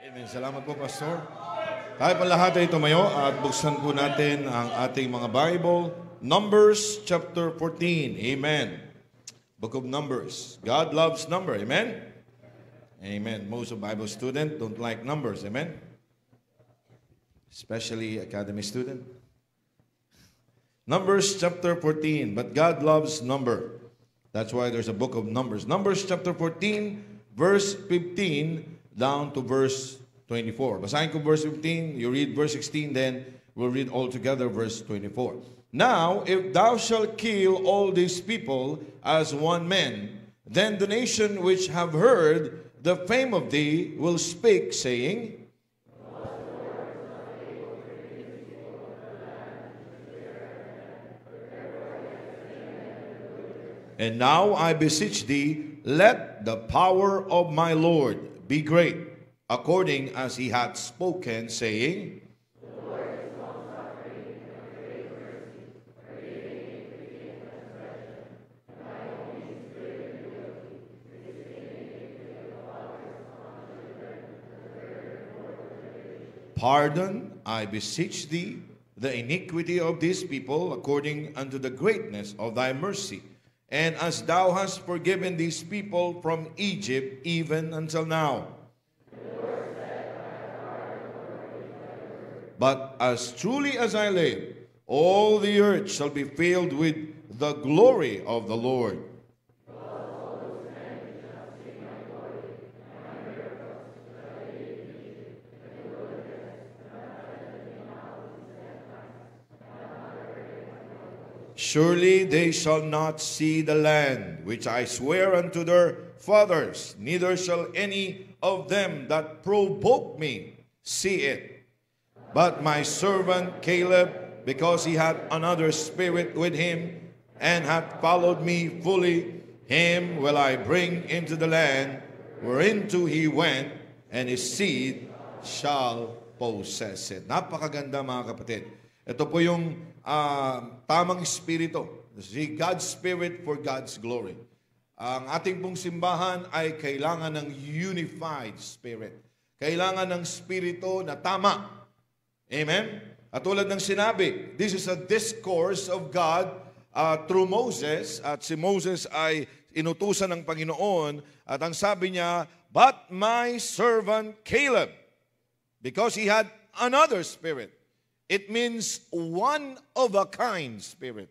Amen. Salamat po, Pastor. Tayo pa lahat ay tumayo at buksan po natin ang ating mga Bible. Numbers chapter 14. Amen. Book of Numbers. God loves number. Amen? Amen. Most of Bible students don't like numbers. Amen? Especially academy student. Numbers chapter 14. But God loves number. That's why there's a book of Numbers. Numbers chapter 14, verse 15 down to verse 24. Basahin ko verse 15, you read verse 16, then we'll read all together verse 24. Now, if thou shalt kill all these people as one man, then the nation which have heard the fame of thee will speak, saying, And now I beseech thee, let the power of my Lord be great, according as he hath spoken, saying, Pardon, I beseech thee, the iniquity of these people, according unto the greatness of thy mercy, and as thou hast forgiven these people from Egypt, even until now. But as truly as I live, all the earth shall be filled with the glory of the Lord. Surely they shall not see the land which I swear unto their fathers, neither shall any of them that provoke me see it. But my servant Caleb, because he had another spirit with him, and hath followed me fully, him will I bring into the land whereinto he went, and his seed shall possess it. Napakaganda, mga kapatid. Ito po yung tamang espiritu. See, God's Spirit for God's glory. Ang ating pong simbahan ay kailangan ng unified spirit. Kailangan ng spirito na tama. Amen? At tulad ng sinabi, this is a discourse of God through Moses. At si Moses ay inutusan ng Panginoon. At ang sabi niya, but my servant Caleb, because he had another spirit. It means one-of-a-kind spirit.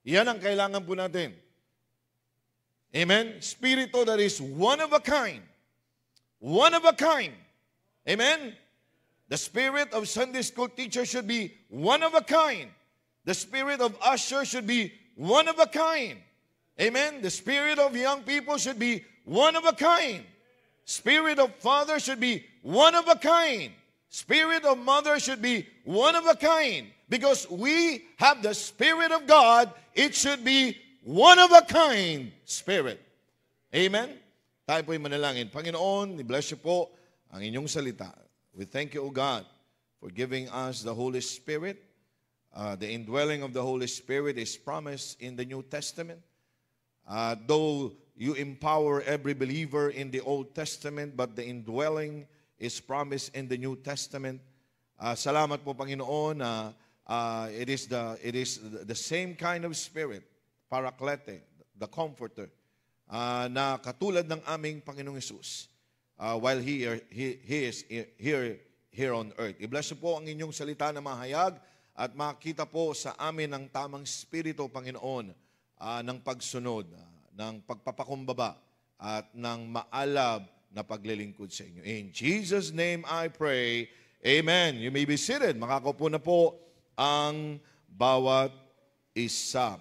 Yan ang kailangan po natin. Amen? Spirito that is one-of-a-kind. One-of-a-kind. Amen? The spirit of Sunday school teacher should be one-of-a-kind. The spirit of usher should be one-of-a-kind. Amen? The spirit of young people should be one-of-a-kind. Spirit of father should be one-of-a-kind. Spirit of mother should be one of a kind. Because we have the Spirit of God, it should be one of a kind spirit. Amen? Tayo po'y manalangin. Panginoon, i-bless you po ang inyong salita. We thank you, O God, for giving us the Holy Spirit. The indwelling of the Holy Spirit is promised in the New Testament. Though you empower every believer in the Old Testament, but the indwelling is promised in the New Testament. Salamat po, Panginoon, na it is the same kind of spirit, Paraklete, the Comforter, na katulad ng aming Panginoong Hesus while He is here on earth. I-bless po ang inyong salita na mahayag at makita po sa amin ang tamang spirito, Panginoon, ng pagsunod, ng pagpapakumbaba at ng maalab na paglilingkod sa inyo. In Jesus' name I pray. Amen. You may be seated. Makakaupo na po ang bawat isa.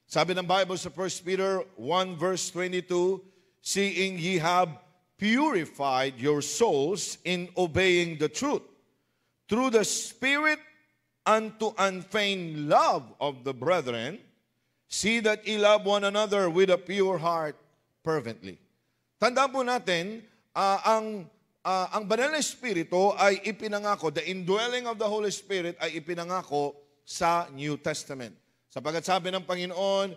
Sabi ng Bible sa 1 Peter 1 verse 22, seeing ye have purified your souls in obeying the truth, through the Spirit unto unfeigned love of the brethren, see that ye love one another with a pure heart fervently. Tandaan po natin, ang banal na Espiritu ay ipinangako, the indwelling of the Holy Spirit ay ipinangako sa New Testament. Sapagkat sabi ng Panginoon,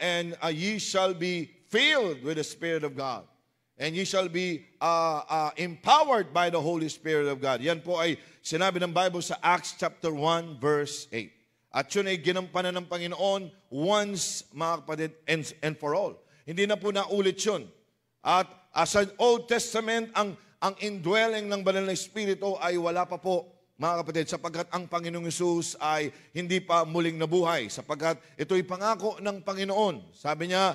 and ye shall be filled with the Spirit of God. and ye shall be empowered by the Holy Spirit of God. Yan po ay sinabi ng Bible sa Acts chapter 1 verse 8. At yun ay ginampanan ng Panginoon once, mga kapatid, and for all. Hindi na po naulit yun. At sa Old Testament, ang indwelling ng Banal na Espiritu ay wala pa po, mga kapatid, sapagkat ang Panginoong Hesus ay hindi pa muling nabuhay, sapagkat ito'y pangako ng Panginoon. Sabi niya,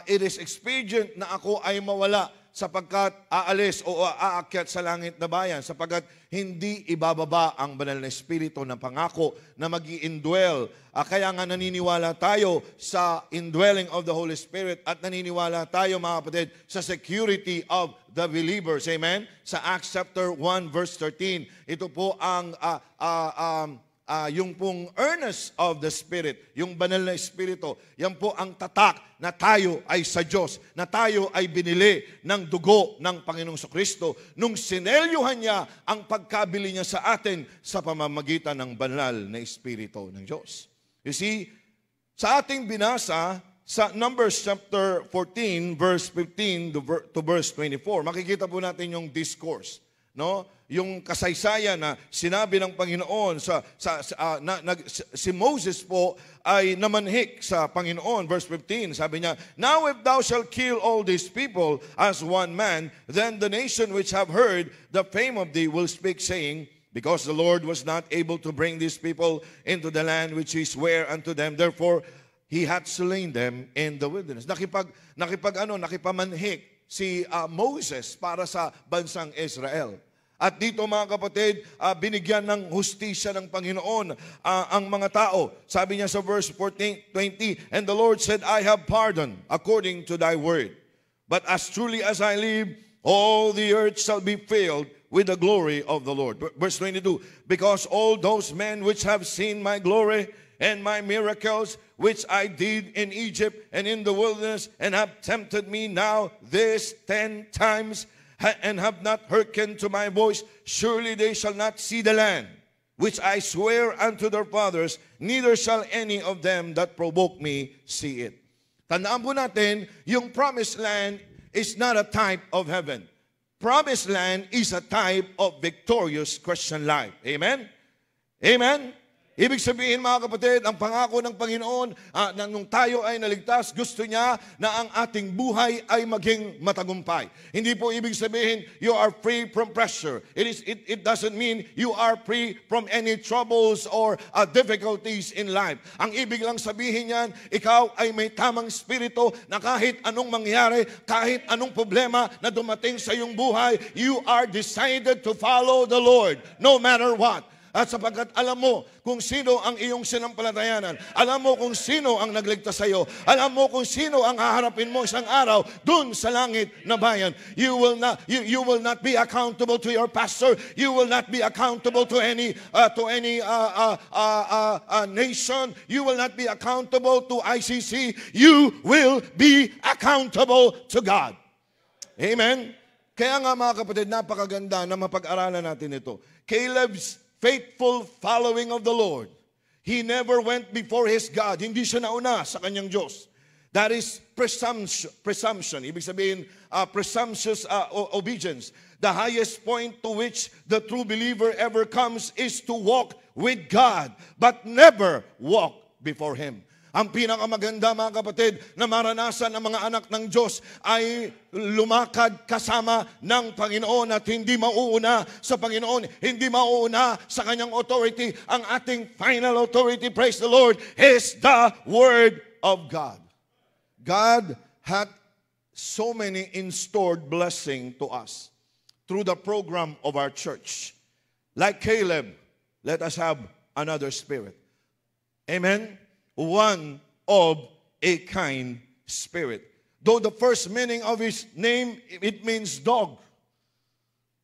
it is expedient na ako ay mawala sapagkat aalis o aakyat sa langit na bayan, sapagkat hindi ibababa ang Banal na Espiritu ng pangako na mag-i-indwell. Kaya nga naniniwala tayo sa indwelling of the Holy Spirit at naniniwala tayo, mga kapatid, sa security of the believers. Amen? Sa Acts chapter 1 verse 13, ito po ang yung pong earnest of the Spirit, yung Banal na Espiritu, yan po ang tatak na tayo ay sa Diyos, na tayo ay binili ng dugo ng Panginoong Kristo nung sinelyuhan niya ang pagkabili niya sa atin sa pamamagitan ng Banal na Espiritu ng Diyos. You see, sa ating binasa sa Numbers chapter 14 verse 15 to verse 24, makikita po natin yung discourse, no? Yung kasaysayan na sinabi ng Panginoon si Moses po ay namanhik sa Panginoon. Verse 15, sabi niya, "Now if thou shalt kill all these people as one man, then the nation which have heard the fame of thee will speak, saying, because the Lord was not able to bring these people into the land which he sware unto them, therefore he hath slain them in the wilderness." Nakipamanhik si Moses para sa bansang Israel. At dito, mga kapatid, binigyan ng hustisya ng Panginoon ang mga tao. Sabi niya sa verse 20, "And the Lord said, I have pardoned according to thy word. But as truly as I live, all the earth shall be filled with the glory of the Lord." Verse 22, "Because all those men which have seen my glory and my miracles, which I did in Egypt and in the wilderness, and have tempted me now this 10 times, and have not hearkened to my voice, surely they shall not see the land which I swear unto their fathers, neither shall any of them that provoke me see it." Tandaan po natin, yung promised land is not a type of heaven. Promised land is a type of victorious Christian life. Amen? Amen? Ibig sabihin, mga kapatid, ang pangako ng Panginoon na nung tayo ay naligtas, gusto niya na ang ating buhay ay maging matagumpay. Hindi po ibig sabihin you are free from pressure. It doesn't mean you are free from any troubles or difficulties in life. Ang ibig lang sabihin niyan, ikaw ay may tamang spirito na kahit anong mangyari, kahit anong problema na dumating sa iyong buhay, you are decided to follow the Lord no matter what. At sapagkat alam mo kung sino ang iyong sinampalatayanan, alam mo kung sino ang nagligtas sa iyo, alam mo kung sino ang haharapin mo isang araw dun sa langit na bayan. You will not be accountable to your pastor. You will not be accountable to any nation. You will not be accountable to ICC. You will be accountable to God. Amen? Kaya nga, mga kapatid, napakaganda na mapag-aralan natin ito. Caleb's faithful following of the Lord. He never went before his God. Hindi siya nauna sa kanyang Diyos. That is presumption. Ibig sabihin, presumptuous obedience. The highest point to which the true believer ever comes is to walk with God, but never walk before Him. Ang pinakamaganda, mga kapatid, na maranasan ng mga anak ng Diyos ay lumakad kasama ng Panginoon at hindi mauuna sa Panginoon, hindi mauuna sa kanyang authority. Ang ating final authority, praise the Lord, is the Word of God. God had so many in-stored blessing to us through the program of our church. Like Caleb, let us have another spirit. Amen? One of a kind spirit. Though the first meaning of his name, it means dog.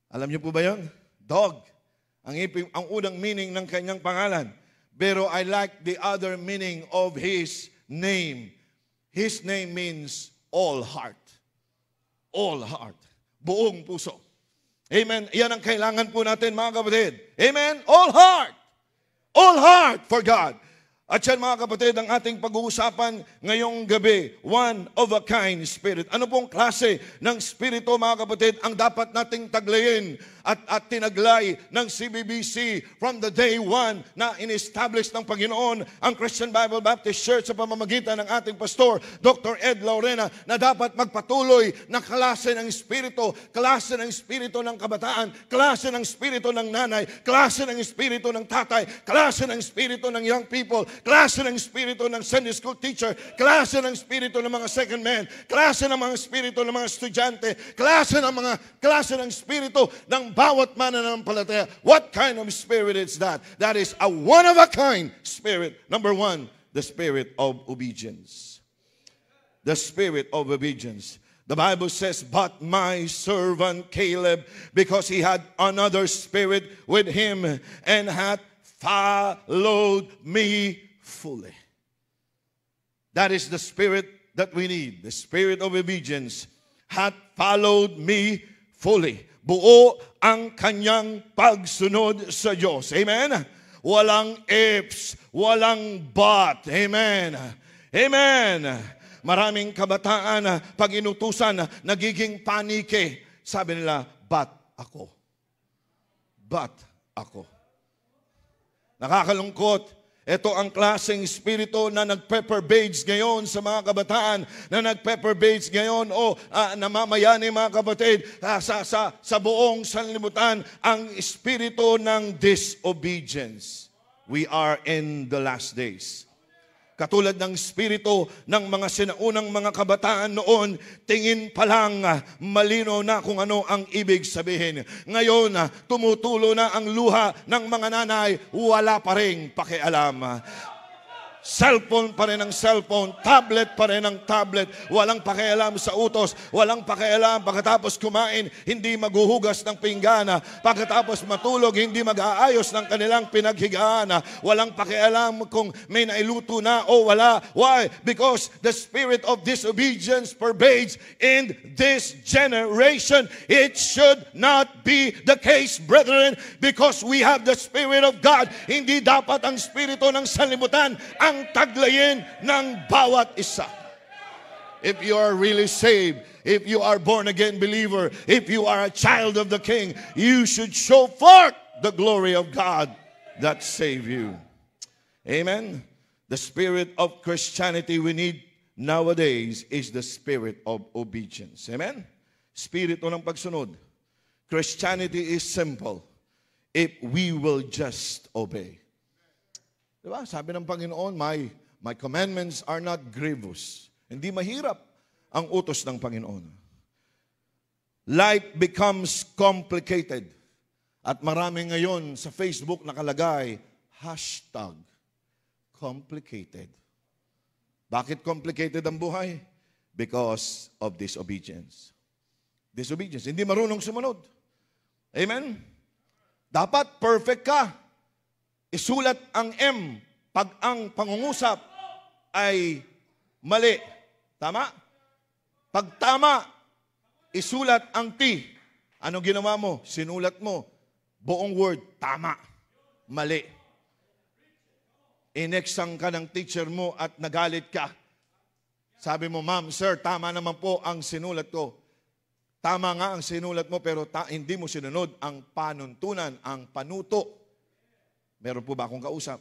Alam niyo po ba yun? Dog. Ang unang meaning ng kanyang pangalan. Pero I like the other meaning of his name. His name means all heart. All heart. Buong puso. Amen. Yan ang kailangan po natin, mga kapatid. Amen. All heart. All heart for God. At yan mga kapatid, ang ating pag-uusapan ngayong gabi, one-of-a-kind spirit. Ano pong klase ng spirito mga kapatid ang dapat nating taglayin at tinaglay ng CBBC from the day one na in-establish ng Panginoon ang Christian Bible Baptist Church sa pamamagitan ng ating pastor, Dr. Ed Laurena, na dapat magpatuloy na klase ng spirito ng kabataan, klase ng spirito ng nanay, klase ng spirito ng tatay, klase ng spirito ng young people, klase ng spirito ng Sunday school teacher, klase ng spirito ng mga second men, klase ng mga spirito ng mga estudyante, klase ng spirito ng bawat mananampalataya. What kind of spirit is that? That is a one-of-a-kind spirit. Number one, the spirit of obedience. The spirit of obedience. The Bible says, but my servant Caleb, because he had another spirit with him, and hath followed me fully. That is the spirit that we need. The spirit of obedience hath followed me fully. Buo ang kanyang pagsunod sa Diyos. Amen? Walang ifs, walang but. Amen. Amen. Maraming kabataan pag inutusan, nagiging panike. Sabi nila, but ako. But ako. Nakakalungkot. Ito ang klaseng spirito na nagpe-pervades ngayon sa mga kabataan, na nagpe-pervades ngayon namamayani mga kapatid sa buong sanlibutan, ang spirito ng disobedience. We are in the last days. Katulad ng spirito ng mga sinaunang mga kabataan noon, tingin pa lang malino na kung ano ang ibig sabihin. Ngayon, tumutulo na ang luha ng mga nanay, wala pa ring pakialam. Cellphone pa rin ang cellphone, tablet pa rin ang tablet, walang pakialam sa utos, walang pakialam pagkatapos kumain, hindi maghuhugas ng pinggana, pagkatapos matulog, hindi mag-aayos ng kanilang pinaghigaan, walang pakialam kung may nailuto na o wala. Why? Because the spirit of disobedience pervades in this generation. It should not be the case, brethren, because we have the Spirit of God. Hindi dapat ang spirito ng sanlibutan ang taglayin ng bawat isa. If you are really saved, if you are born-again believer, if you are a child of the King, you should show forth the glory of God that saved you. Amen? The spirit of Christianity we need nowadays is the spirit of obedience. Amen? Spirito ng pagsunod. Christianity is simple if we will just obey. Diba? Sabi ng Panginoon, my commandments are not grievous. Hindi mahirap ang utos ng Panginoon. Life becomes complicated. At marami ngayon sa Facebook nakalagay, #complicated. Bakit complicated ang buhay? Because of disobedience. Disobedience. Hindi marunong sumunod. Amen? Dapat perfect ka. Isulat ang M pag ang pangungusap ay mali. Tama? Pag tama, isulat ang T. Anong ginawa mo? Sinulat mo. Buong word, tama. Mali. Inexang ka ng teacher mo at nagalit ka. Sabi mo, ma'am, sir, tama naman po ang sinulat ko. Tama nga ang sinulat mo pero hindi mo sinunod ang panuntunan, ang panuto. Meron po ba akong kausap?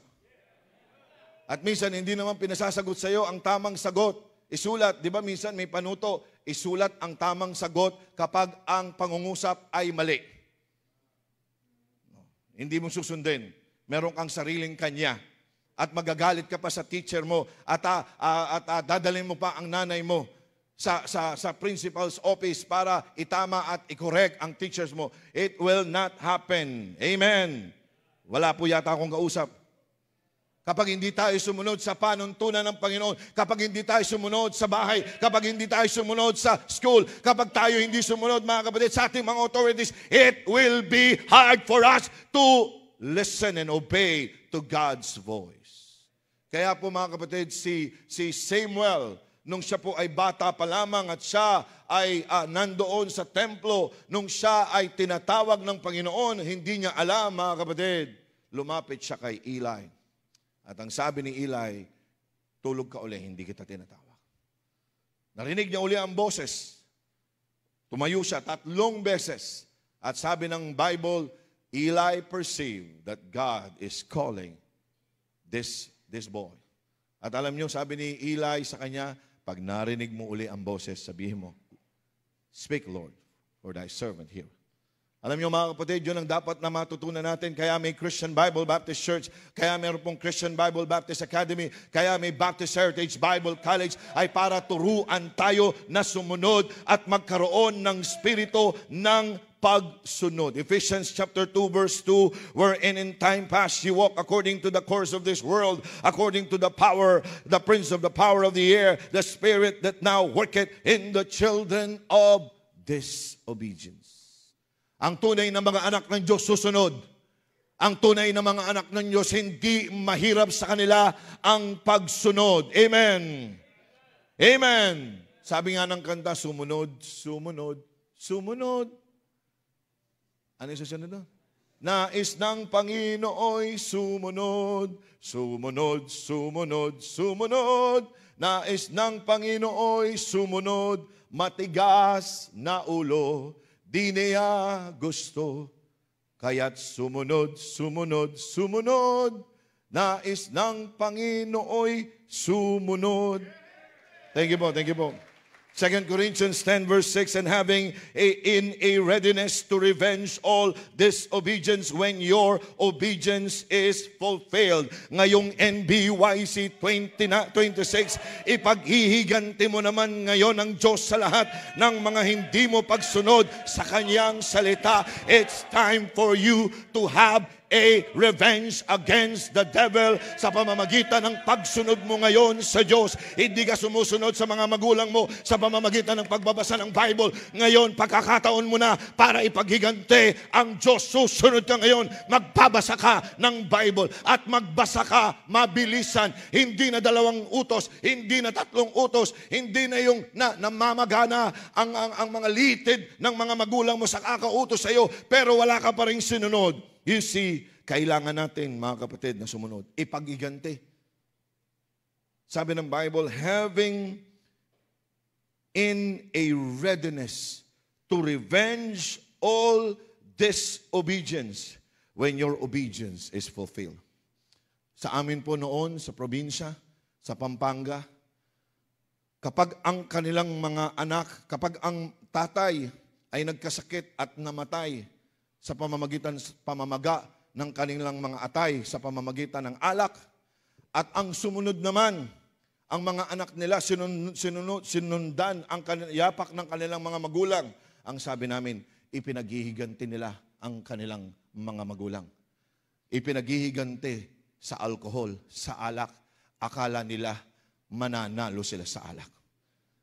At minsan, hindi naman pinasasagot sa iyo ang tamang sagot. Isulat, di ba minsan may panuto, isulat ang tamang sagot kapag ang pangungusap ay mali. Hindi mo susundin. Meron kang sariling kanya. At magagalit ka pa sa teacher mo at dadalhin mo pa ang nanay mo sa principal's office para itama at i-correct ang teachers mo. It will not happen. Amen. Wala po yata akong kausap. Kapag hindi tayo sumunod sa panuntunan ng Panginoon, kapag hindi tayo sumunod sa bahay, kapag hindi tayo sumunod sa school, kapag tayo hindi sumunod, mga kapatid, sa ating mga authorities, it will be hard for us to listen and obey to God's voice. Kaya po mga kapatid, si Samuel, nung siya po ay bata pa lamang at siya ay nandoon sa templo, nung siya ay tinatawag ng Panginoon, hindi niya alam, mga kapatid, lumapit siya kay Eli. At ang sabi ni Eli, tulog ka uli, hindi kita tinatawag. Narinig niya uli ang boses. Tumayo siya 3 beses. At sabi ng Bible, Eli perceived that God is calling this boy. At alam niyo, sabi ni Eli sa kanya, pag narinig mo uli ang boses, sabihin mo, Speak, Lord, for thy servant here. Alam niyo mga kapatid, yun ang dapat na matutunan natin. Kaya may Christian Bible Baptist Church, kaya meron pong Christian Bible Baptist Academy, kaya may Baptist Heritage Bible College, ay para turuan tayo na sumunod at magkaroon ng spirito ng pagsunod. Ephesians chapter 2 verse 2, wherein in time past you walk according to the course of this world, according to the power, the prince of the power of the air, the spirit that now worketh in the children of disobedience. Ang tunay na mga anak ng Diyos susunod. Ang tunay na mga anak ng Diyos hindi mahirap sa kanila ang pagsunod. Amen. Amen. Sabi nga ng kanta, sumunod, sumunod, sumunod. Ano yung susunod doon? Nais ng Panginooy sumunod, sumunod, sumunod, sumunod. Nais ng Panginooy sumunod, matigas na ulo. Di niya gusto, kaya't sumunod, sumunod, sumunod. Nais ng Panginooy sumunod. Thank you po, thank you po. 2 Corinthians 10 verse 6, and having in a readiness to revenge all disobedience when your obedience is fulfilled. Ngayong NBYC 2026, ipaghihiganti mo naman ngayon ang Diyos sa lahat ng mga hindi mo pagsunod sa Kanyang salita. It's time for you to have a revenge against the devil sa pamamagitan ng pagsunod mo ngayon sa Diyos. Hindi ka sumusunod sa mga magulang mo sa pamamagitan ng pagbabasa ng Bible. Ngayon, pagkakataon mo na para ipaghigante ang Diyos. Susunod ka ngayon, magbabasa ka ng Bible at magbasa ka mabilisan. Hindi na 2 utos, hindi na 3 utos, hindi na yung namamagana ang mga litid ng mga magulang mo sa kakautos sa iyo, pero wala ka pa rin sinunod. You see, kailangan natin, mga kapatid, na sumunod. Ipag-iganti. Sabi ng Bible, having in a readiness to revenge all disobedience when your obedience is fulfilled. Sa amin po noon, sa probinsya, sa Pampanga, kapag ang kanilang mga anak, kapag ang tatay ay nagkasakit at namatay, sa pamamaga ng kanilang mga atay, sa pamamagitan ng alak. At ang sumunod naman, ang mga anak nila sinundan ang yapak ng kanilang mga magulang. Ang sabi namin, ipinaghihiganti nila ang kanilang mga magulang. Ipinaghihiganti sa alkohol, sa alak. Akala nila mananalo sila sa alak.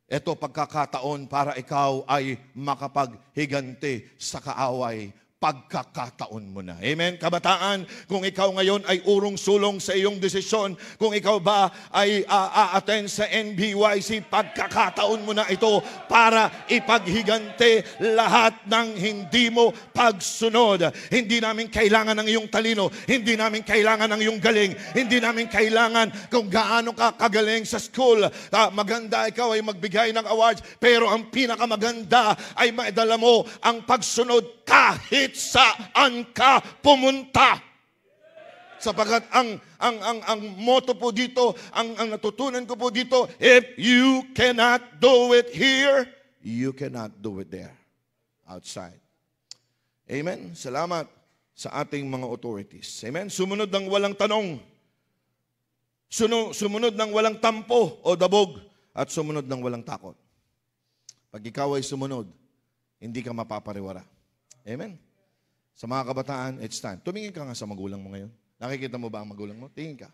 Ito pagkakataon para ikaw ay makapaghiganti sa kaaway. Pagkakataon mo na. Amen? Kabataan, kung ikaw ngayon ay urong-sulong sa iyong desisyon, kung ikaw ba ay a-attend sa NBYC, pagkakataon mo na ito para ipaghigante lahat ng hindi mo pagsunod. Hindi namin kailangan ng iyong talino, hindi namin kailangan ng iyong galing, hindi namin kailangan kung gaano ka kagaling sa school. Maganda ikaw ay magbigay ng awards, pero ang pinakamaganda ay maidala mo ang pagsunod kahit saan ka pumunta. Sapagat ang motto po dito, ang natutunan ko po dito, if you cannot do it here, you cannot do it there, outside. Amen? Salamat sa ating mga authorities. Amen? Sumunod ng walang tanong. Sumunod ng walang tampo o dabog. At sumunod ng walang takot. Pag ikaw ay sumunod, hindi ka mapapariwara. Amen? Sa mga kabataan, it's time. Tumingin ka nga sa magulang mo ngayon. Nakikita mo ba ang magulang mo? Tingin ka.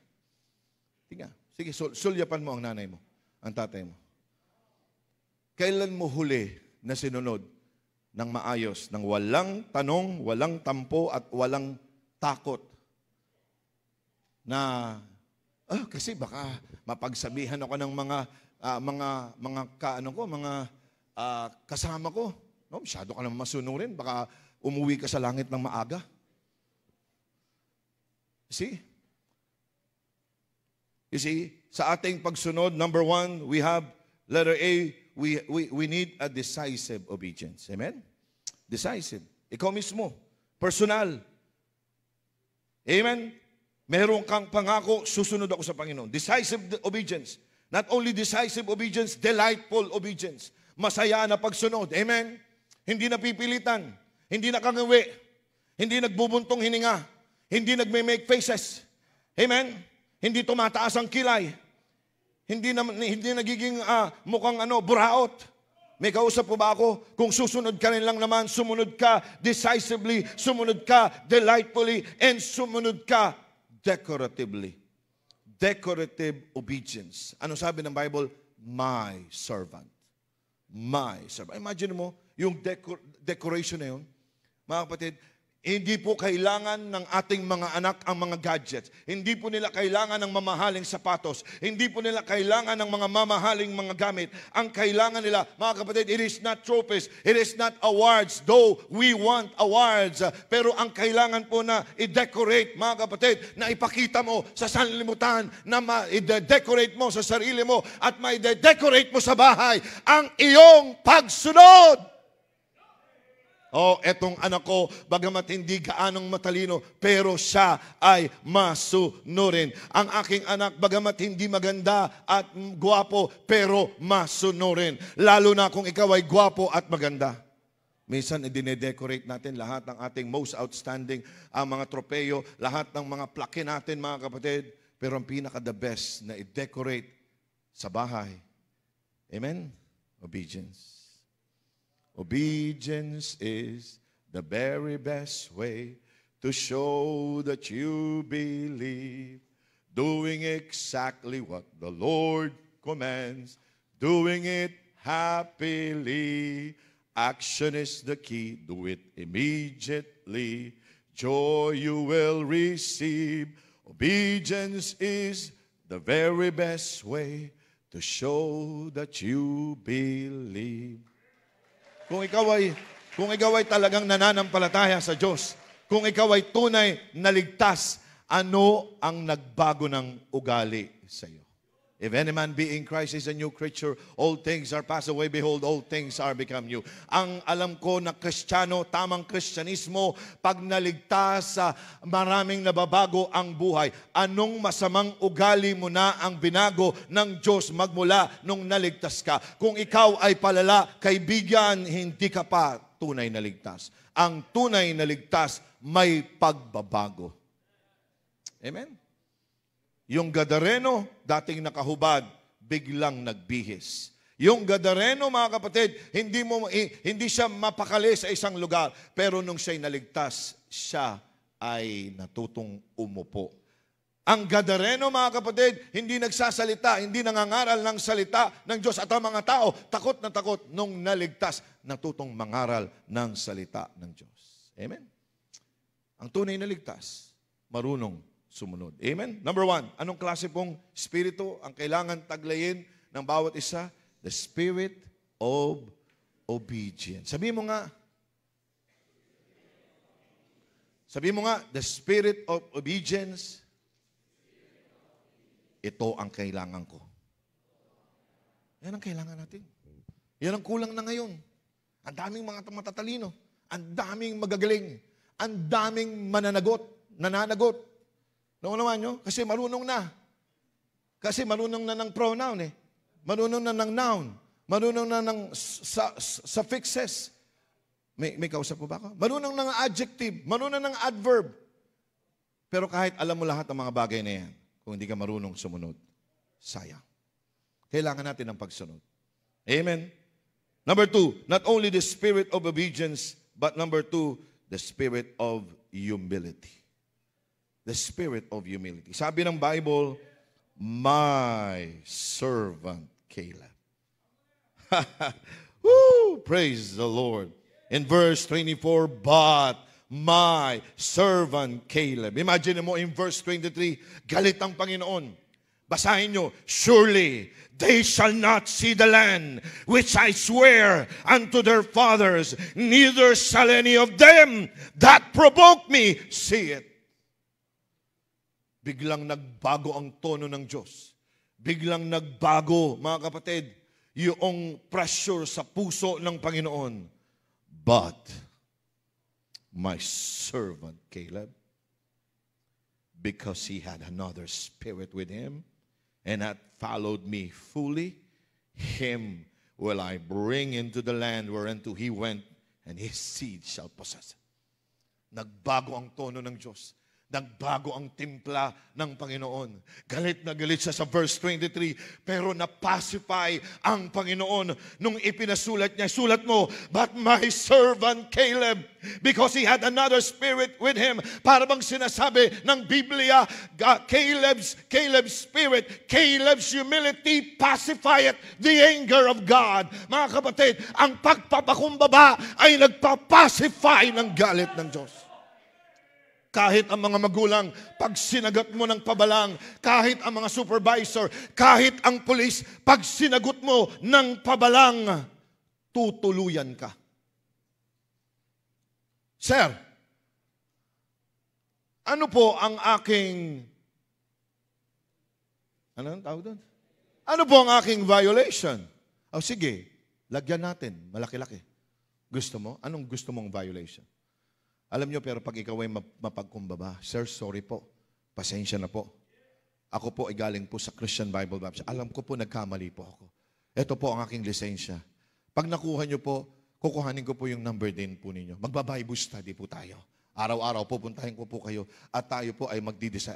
Tingin ka. Sige, sulyapan mo ang nanay mo, ang tatay mo. Kailan mo huli na sinunod ng maayos, ng walang tanong, walang tampo, at walang takot? Na, kasi baka mapagsabihan ako ng mga kasama ko. No, masyado ka naman masunurin. Baka umuwi ka sa langit ng maaga. See? You see, sa ating pagsunod, number one, we have letter A, we need a decisive obedience. Amen? Decisive. Ikaw mismo. Personal. Amen? Meron kang pangako, susunod ako sa Panginoon. Decisive obedience. Not only decisive obedience, delightful obedience. Masaya na pagsunod. Amen? Hindi napipilitan. Hindi nakangawi. Hindi nagbubuntong hininga. Hindi nagme-make faces. Amen? Hindi tumataas ang kilay. Hindi nagiging mukhang buraot. May kausap po ba ako? Kung susunod ka rin lang naman, sumunod ka decisively, sumunod ka delightfully, and sumunod ka decoratively. Decorative obedience. Ano sabi ng Bible? My servant. My servant. Imagine mo, yung decoration na yun, mga kapatid, hindi po kailangan ng ating mga anak ang mga gadgets. Hindi po nila kailangan ng mamahaling sapatos. Hindi po nila kailangan ng mga mamahaling mga gamit. Ang kailangan nila, mga kapatid, it is not trophies. It is not awards. Though we want awards. Pero ang kailangan po na i-decorate, mga kapatid, na ipakita mo sa sanlibutan, na i-decorate mo sa sarili mo, at ma-decorate mo sa bahay ang iyong pagsunod. Etong anak ko, bagamat hindi gaanong matalino, pero siya ay masunurin. Ang aking anak, bagamat hindi maganda at gwapo, pero masunurin. Lalo na kung ikaw ay gwapo at maganda. Minsan, i-decorate natin lahat ng ating most outstanding, ang mga tropeyo, lahat ng mga plaque natin, mga kapatid. Pero ang pinaka-the best na i-decorate sa bahay. Amen? Obedience. Obedience is the very best way to show that you believe. Doing exactly what the Lord commands. Doing it happily. Action is the key. Do it immediately. Joy you will receive. Obedience is the very best way to show that you believe. Kung ikaw ay talagang nananampalataya sa Diyos, kung ikaw ay tunay na ligtas, ano ang nagbago ng ugali sa iyo? If any man be in Christ is a new creature, all things are passed away, behold, all things are become new. Ang alam ko na Kristiyano, tamang Kristyanismo, pag naligtas, maraming nababago ang buhay. Anong masamang ugali mo na ang binago ng Diyos magmula nung naligtas ka? Kung ikaw ay palala, kaibigan, hindi ka pa tunay na ligtas. Ang tunay na ligtas may pagbabago. Amen? Yung Gadareno, dating nakahubad, biglang nagbihis. Yung Gadareno, mga kapatid, hindi siya mapakali sa isang lugar. Pero nung siya'y naligtas, siya ay natutong umupo. Ang Gadareno, mga kapatid, hindi nagsasalita, hindi nangangaral ng salita ng Diyos. At ang mga tao, takot na takot nung naligtas, natutong mangaral ng salita ng Diyos. Amen? Ang tunay na ligtas, marunong sumunod. Amen? Number one, anong klase pong spirito ang kailangan taglayin ng bawat isa? The spirit of obedience. Sabihin mo nga, the spirit of obedience, ito ang kailangan ko. Yan ang kailangan natin. Yan ang kulang na ngayon. Ang daming mga matatalino, ang daming magagaling, ang daming nananagot. Naman nyo? Kasi marunong na. Kasi marunong na ng pronoun eh. Marunong na ng noun. Marunong na ng suffixes. May kausap po ba ako? Marunong na ng adjective. Marunong na ng adverb. Pero kahit alam mo lahat ng mga bagay na yan, kung hindi ka marunong sumunod, sayang. Kailangan natin ng pagsunod. Amen? Number two, not only the spirit of obedience, but number two, the spirit of humility. The spirit of humility. Sabi ng Bible, my servant Caleb. Woo! Praise the Lord. In verse 24, but my servant Caleb. Imagine mo in verse 23, galit ang Panginoon. Basahin nyo, surely they shall not see the land which I swear unto their fathers, neither shall any of them that provoke me see it. biglang nagbago ang tono ng Diyos. Biglang nagbago, mga kapatid, yung pressure sa puso ng Panginoon. But, my servant Caleb, because he had another spirit with him, and had followed me fully, him will I bring into the land whereunto he went, and his seed shall possess it. Nagbago ang tono ng Diyos. Nagbago ang timpla ng Panginoon. Galit na galit siya sa verse 23, pero napacify ang Panginoon nung ipinasulat niya. Sulat mo, but my servant Caleb, because he had another spirit with him. Para bang sinasabi ng Biblia, Caleb's spirit, Caleb's humility pacified the anger of God. Mga kapatid, ang pagpapakumbaba ay nagpapacify ng galit ng Diyos. Kahit ang mga magulang, pag sinagot mo ng pabalang, kahit ang mga supervisor, kahit ang pulis, pag sinagot mo ng pabalang, tutuluyan ka. Sir, ano po ang aking, ano ang tawag doon? Ano po ang aking violation? O sige, lagyan natin, malaki-laki. Gusto mo? Anong gusto mong violation? Alam nyo, pero pag ikaw ay mapagkumbaba, sir, sorry po, pasensya na po. Ako po ay galing po sa Christian Bible Baptist. Alam ko po, nagkamali po ako. Ito po ang aking lisensya. Pag nakuha nyo po, kukuhanin ko po yung number din po ninyo. Magba-Bible study po tayo. Araw-araw, pupuntahin ko po kayo at tayo po ay magdi-decide.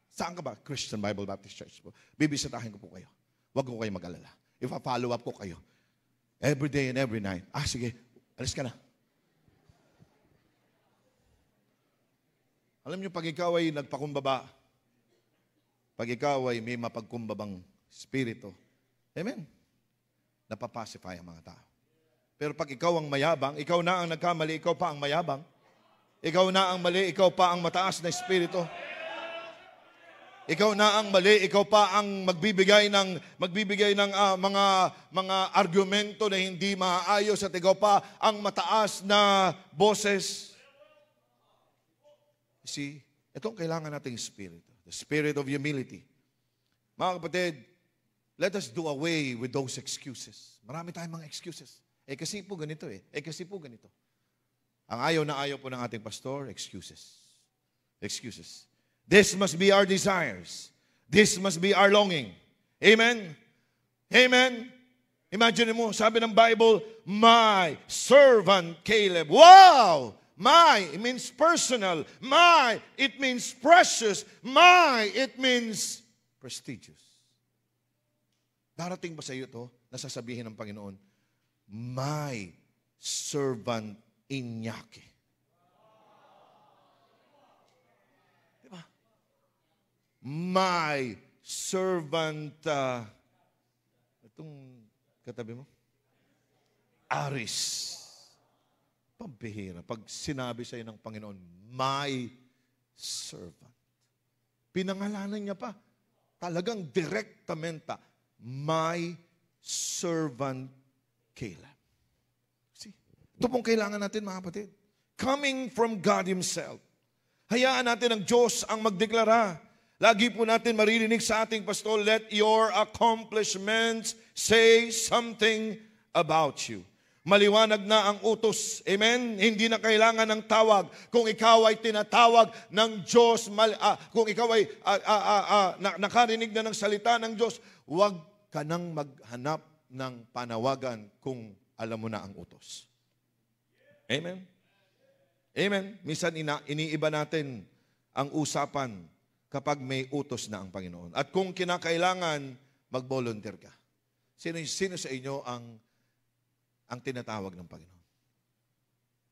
Saan ka ba? Christian Bible Baptist Church po. Bibisitahin ko po kayo. Huwag ko kayo mag-alala. Ipa-follow up ko kayo. Every day and every night. Sige, alis ka na. Alam niyo, pag ikaw ay nagpakumbaba, pag ikaw ay may mapagkumbabang spirito, amen, napapacify ang mga tao. Pero pag ikaw ang mayabang, ikaw na ang nagkamali, ikaw pa ang mayabang, ikaw na ang mali, ikaw pa ang mataas na spirito, ikaw na ang mali, ikaw pa ang magbibigay ng mga argumento na hindi maayos at ikaw pa ang mataas na boses. See, itong kailangan nating spirit. The spirit of humility. Mga kapatid, let us do away with those excuses. Marami tayong mga excuses. Kasi po ganito kasi po ganito. Ang ayaw na ayaw po ng ating pastor, excuses. Excuses. This must be our desires. This must be our longing. Amen? Amen? Imagine mo, sabi ng Bible, my servant Caleb. Wow! My, it means personal. My, it means precious. My, it means prestigious. Darating ba sa iyo ito, nasasabihin ng Panginoon, my servant Iñaki. Diba? My servant, itong katabi mo, Aris. Pambihira. Pag sinabi sa iyo ng Panginoon, my servant. Pinangalanan niya pa. Talagang direktamenta, my servant Caleb. See? Ito pong kailangan natin, mga kapatid. Coming from God Himself. Hayaan natin ang Diyos ang magdeklara. Lagi po natin maririnig sa ating pastor, let your accomplishments say something about you. Maliwanag na ang utos. Amen? Hindi na kailangan ng tawag. Kung ikaw ay tinatawag ng Diyos, kung ikaw ay nakarinig na ng salita ng Diyos, huwag ka nang maghanap ng panawagan kung alam mo na ang utos. Amen? Amen? Minsan iniiba natin ang usapan kapag may utos na ang Panginoon. At kung kinakailangan, mag-volunteer ka. Sino sa inyo ang tinatawag ng Panginoon?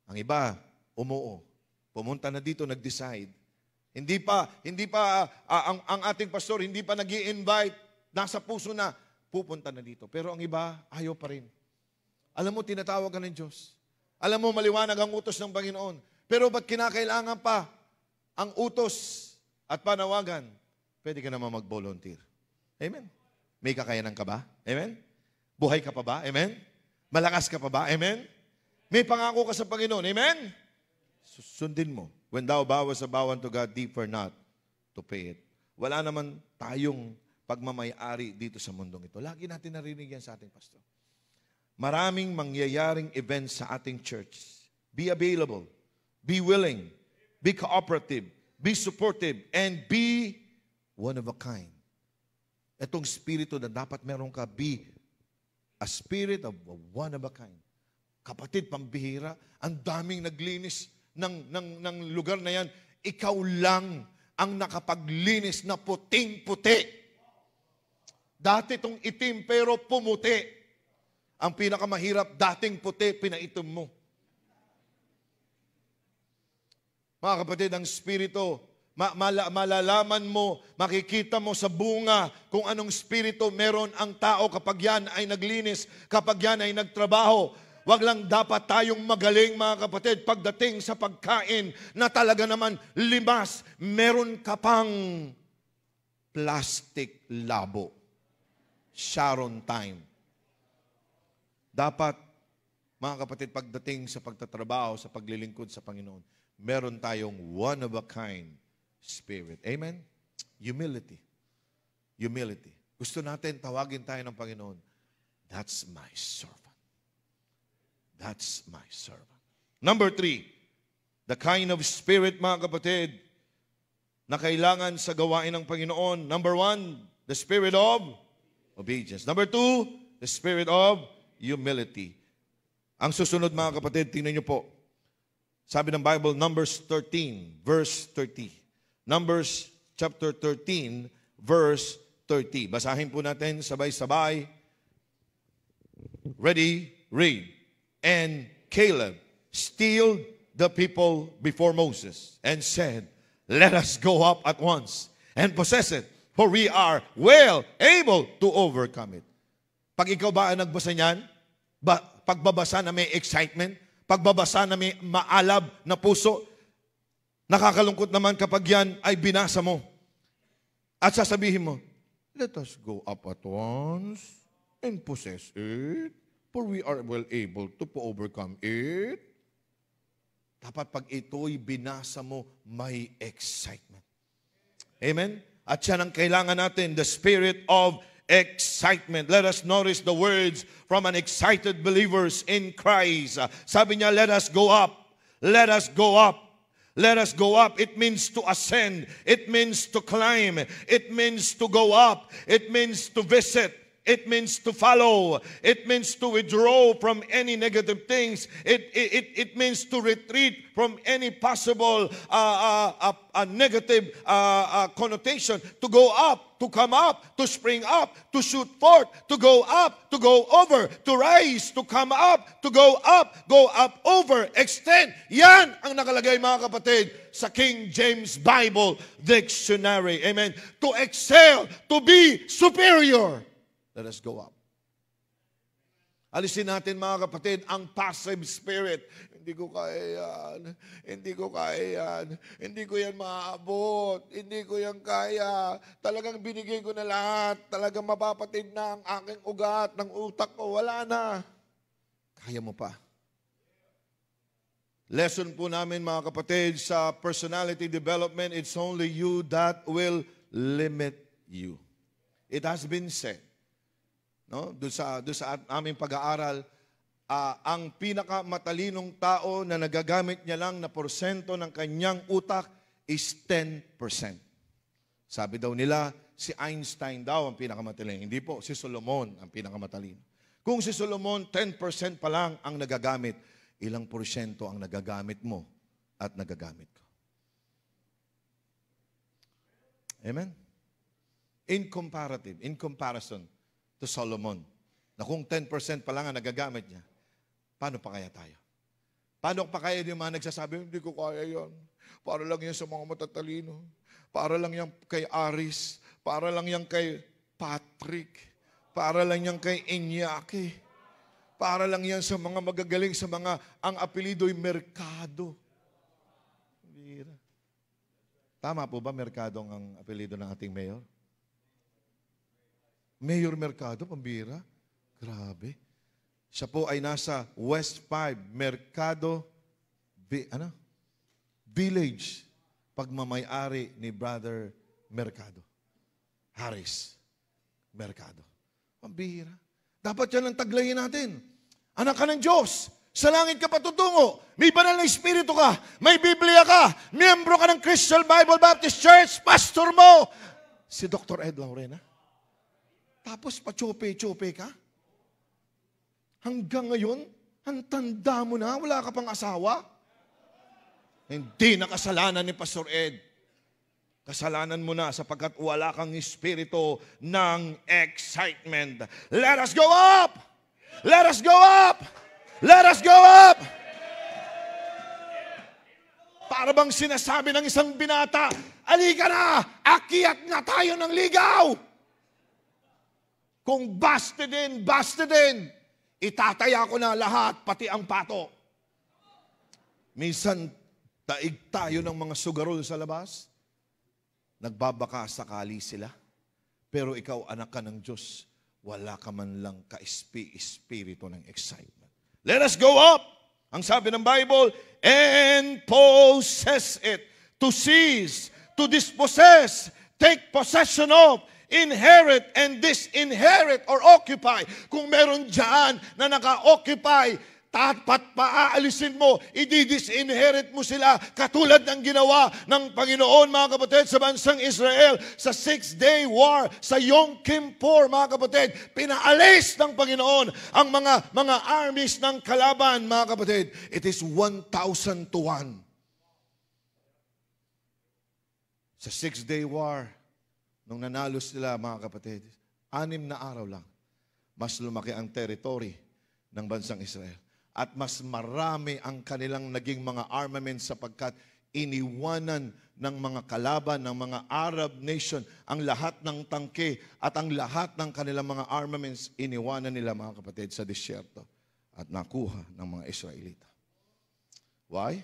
Ang iba, umuo. Pumunta na dito, nag-decide. Hindi pa ang ating pastor, hindi pa nag-i-invite, nasa puso na, pupunta na dito. Pero ang iba, ayaw pa rin. Alam mo, tinatawag ka ng Diyos. Alam mo, maliwanag ang utos ng Panginoon. Pero ba't kinakailangan pa ang utos at panawagan? Pwede ka naman mag-volunteer. Amen? May kakayanan ka ba? Amen? Buhay ka pa ba? Amen? Malakas ka pa ba? Amen? May pangako ka sa Panginoon. Amen? Sundin mo. When thou bowest a bow unto God, differ not to pay it. Wala naman tayong pagmamayari dito sa mundong ito. Lagi natin narinig yan sa ating pastor. Maraming mangyayaring events sa ating church. Be available. Be willing. Be cooperative. Be supportive. And be one of a kind. Itong spirito na dapat meron ka, be a spirit of one of a kind. Kapatid, pambihira, ang daming naglinis ng lugar na yan. Ikaw lang ang nakapaglinis na puting-puti. Dati itong itim pero pumuti. Ang pinakamahirap, dating puti, pinaitim mo. Mga kapatid, ang spirito, malalaman mo, makikita mo sa bunga kung anong spirito meron ang tao kapag yan ay naglinis, kapag yan ay nagtrabaho. Wag lang dapat tayong magaling, mga kapatid, pagdating sa pagkain na talaga naman limas, meron ka pang plastic labo. Sharon time. Dapat, mga kapatid, pagdating sa pagtatrabaho, sa paglilingkod sa Panginoon, meron tayong one-of-a-kind spirit. Amen? Humility. Humility. Gusto natin tawagin tayo ng Panginoon, that's my servant. That's my servant. Number 3, the kind of spirit, mga kapatid, na kailangan sa gawain ng Panginoon. Number 1, the spirit of obedience. Number 2, the spirit of humility. Ang susunod, mga kapatid, tingnan niyo po. Sabi ng Bible, Numbers 13, verse 30. Numbers chapter 13, verse 30. Basahin po natin sabay-sabay. Ready, read. And Caleb stilled the people before Moses and said, let us go up at once and possess it, for we are well able to overcome it. Pag ikaw ba ang nagbasa niyan, pagbabasa na may excitement, pagbabasa na may maalab na puso, nakakalungkot naman kapag yan ay binasa mo. At sasabihin mo, let us go up at once and possess it, for we are well able to overcome it. Dapat pag ito'y binasa mo, may excitement. Amen? At yan ang kailangan natin, the spirit of excitement. Let us notice the words from an excited believers in Christ. Sabi niya, let us go up. Let us go up. Let us go up. It means to ascend. It means to climb. It means to go up. It means to visit. It means to follow. It means to withdraw from any negative things. It means to retreat from any possible negative connotation. To go up, to come up, to spring up, to shoot forth, to go up, to go over, to rise, to come up, to go up, over, extend. Yan ang nakalagay, mga kapatid, sa King James Bible Dictionary. Amen. To excel, to be superior. Let us go up. Alisin natin, mga kapatid, ang passive spirit. Hindi ko kaya yan. Hindi ko kaya yan. Hindi ko yan maaabot. Hindi ko yan kaya. Talagang binigay ko na lahat. Talagang mapapatid na ang aking ugat ng utak ko. Wala na. Kaya mo pa. Lesson po namin, mga kapatid, sa personality development, it's only you that will limit you. It has been said. No? Doon sa aming pag-aaral, ang pinakamatalinong tao na nagagamit niya lang na porsyento ng kanyang utak is 10%. Sabi daw nila, si Einstein daw ang pinakamatalino. Hindi po, si Solomon ang pinakamatalino. Kung si Solomon, 10% pa lang ang nagagamit, ilang porsyento ang nagagamit mo at nagagamit ko? Amen? In comparison to Solomon, na kung 10% pa lang ang nagagamit niya, paano pa kaya tayo? Paano pa kaya yung mga nagsasabi, hindi ko kaya yan. Para lang yan sa mga matatalino. Para lang yan kay Aris. Para lang yan kay Patrick. Para lang yan kay Iñaki. Para lang yan sa mga magagaling, sa mga ang apelido'y Mercado. Tama po ba Mercado ang apelido ng ating mayor? Mayor Mercado, pambira. Grabe. Siya po ay nasa West 5, Mercado Village. Pagmamayari ni Brother Mercado. Harris Mercado. Pambihira. Dapat yan ang taglayin natin. Anak ka ng Diyos. Sa langit ka patutungo. May banal na espiritu ka. May Biblia ka. Miyembro ka ng Christian Bible Baptist Church. Pastor mo, si Dr. Ed Laurena. Tapos pa-chope-chope ka. Hanggang ngayon, ang tanda mo na, wala ka pang asawa. Hindi na kasalanan ni Pastor Ed. Kasalanan mo na sapagkat wala kang espiritu ng excitement. Let us go up! Let us go up! Let us go up! Para bang sinasabi ng isang binata, alika na! Akyat na tayo ng ligaw! Kung busted in, itataya ko na lahat, pati ang pato. Minsan, taig tayo ng mga sugarol sa labas. Nagbabaka sakali sila. Pero ikaw, anak ka ng Diyos, wala ka man lang ka-espiritu ng excitement. Let us go up, ang sabi ng Bible, and possess it. To seize, to dispossess, take possession of, inherit and disinherit or occupy. Kung meron dyan na naka-occupy, tapat paaalisin mo, i-disinherit mo sila katulad ng ginawa ng Panginoon, mga kapatid, sa bansang Israel sa 6-day war, sa Yom Kippur, mga kapatid. Pinaalis ng Panginoon ang mga armies ng kalaban, mga kapatid. It is 1,000 to 1. Sa 6-day war, nung nanalo sila, mga kapatid, 6 na araw lang, mas lumaki ang territory ng bansang Israel. At mas marami ang kanilang naging mga armaments sapagkat iniwanan ng mga kalaban, ng mga Arab nation, ang lahat ng tangke at ang lahat ng kanilang mga armaments, iniwanan nila, mga kapatid, sa disyerto at nakuha ng mga Israelita. Why?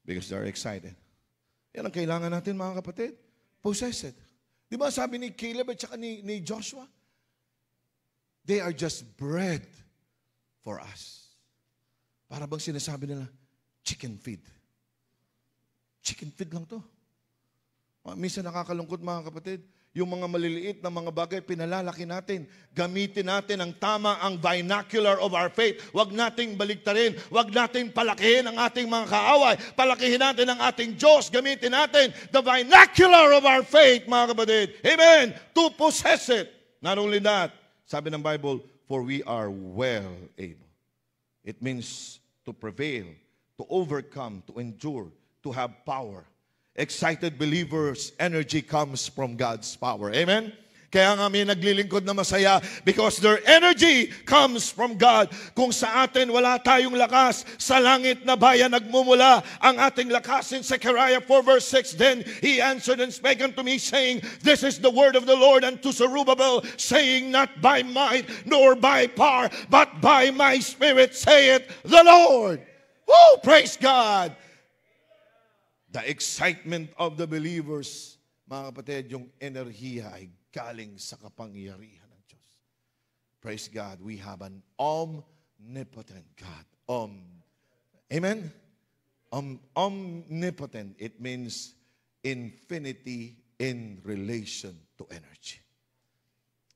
Because they're excited. Yan ang kailangan natin, mga kapatid. Possess it. Di ba sabi ni Caleb at saka ni Joshua? They are just bread for us. Para bang sinasabi nila, chicken feed. Chicken feed lang to. Minsan nakakalungkot, mga kapatid. Yung mga maliliit na mga bagay, pinalalaki natin. Gamitin natin ang tama, ang vernacular of our faith. Huwag nating baliktarin. Huwag nating palakihin ang ating mga kaaway. Palakihin natin ang ating Diyos. Gamitin natin the vernacular of our faith, mga kapatid. Amen! To possess it. Not only that, sabi ng Bible, for we are well able. It means to prevail, to overcome, to endure, to have power. Excited believers' energy comes from God's power. Amen? Kaya nga may naglilingkod na masaya because their energy comes from God. Kung sa atin wala tayong lakas, sa langit na bayan nagmumula ang ating lakas. In Zechariah 4 verse 6, then he answered and spake unto me, saying, this is the word of the Lord unto Zerubbabel, saying, not by might nor by power, but by my spirit, saith the Lord. Woo! Praise God! The excitement of the believers, mga kapatid, yung enerhiya ay galing sa kapangyarihan ng Diyos. Praise God, we have an omnipotent God. Amen? Omnipotent, it means infinity in relation to energy.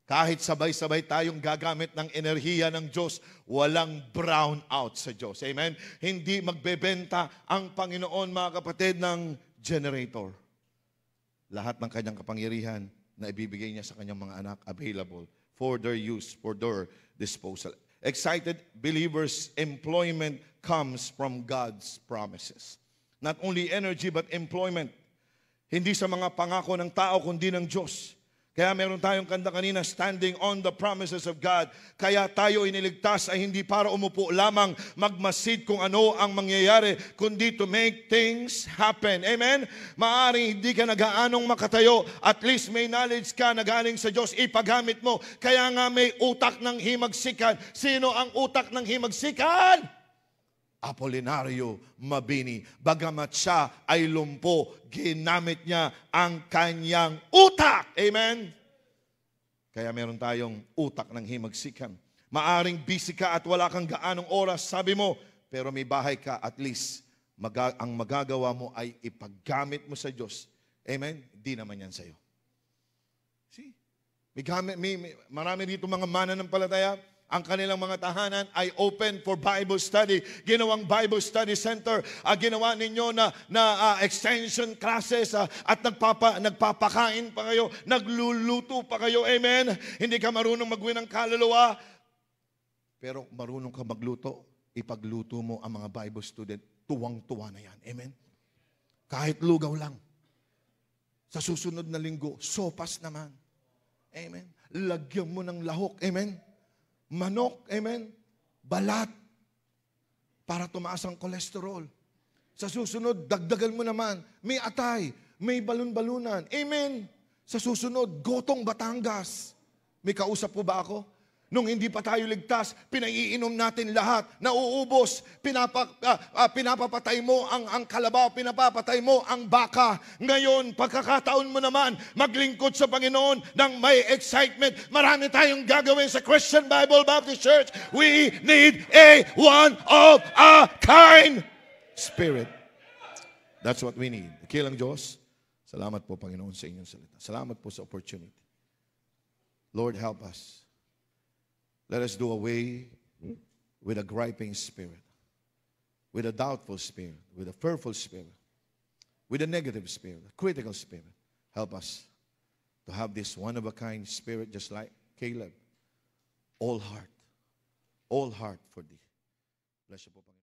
Kahit sabay-sabay tayong gagamit ng enerhiya ng Diyos, walang brown out sa Diyos. Amen? Hindi magbebenta ang Panginoon, mga kapatid, ng generator. Lahat ng kanyang kapangyarihan na ibibigay niya sa kanyang mga anak, available for their use, for their disposal. Excited believers' employment comes from God's promises. Not only energy, but employment. Hindi sa mga pangako ng tao, kundi ng Diyos. Kaya meron tayong kanta kanina, standing on the promises of God. Kaya tayo iniligtas ay hindi para umupo lamang magmasid kung ano ang mangyayari, kundi to make things happen. Amen? Maaring hindi ka nagaanong makatayo, at least may knowledge ka na galing sa Diyos, ipagamit mo. Kaya nga may utak ng himagsikan. Sino ang utak ng himagsikan? Apolinario Mabini. Bagamat siya ay lumpo, ginamit niya ang kanyang utak. Amen? Kaya meron tayong utak ng himagsikan. Maaring busy ka at wala kang gaanong oras, sabi mo, pero may bahay ka, at least ang magagawa mo ay ipaggamit mo sa Diyos Amen? Di naman yan sa'yo. See? Marami dito mga mananampalataya, ang kanilang mga tahanan ay open for Bible study. Ginawang Bible Study Center. Ginawa ninyo na extension classes at nagpapakain pa kayo, nagluluto pa kayo. Amen? Hindi ka marunong magwin ng kaluluwa, pero marunong ka magluto, ipagluto mo ang mga Bible student, tuwang-tuwa na yan. Amen? Kahit lugaw lang. Sa susunod na linggo, sopas naman. Amen? Lagyan mo ng lahok. Amen? Manok, amen, balat, para tumaas ang kolesterol. Sa susunod, dagdagan mo naman, may atay, may balon-balunan, amen. Sa susunod, gotong Batangas. May kausap po ba ako? Nung hindi pa tayo ligtas, pinaiinom natin lahat, nauubos, pinapapatay mo ang kalabaw, pinapapatay mo ang baka. Ngayon, pagkakataon mo naman, maglingkod sa Panginoon ng may excitement. Marami tayong gagawin sa Christian Bible Baptist Church. We need a one-of-a-kind spirit. That's what we need. Kilang Diyos, salamat po, Panginoon, sa inyong salita. Salamat po sa opportunity. Lord, help us. Let us do away with a griping spirit, with a doubtful spirit, with a fearful spirit, with a negative spirit, a critical spirit. Help us to have this one-of-a-kind spirit just like Caleb. All heart for thee. Bless you po, Panginoon.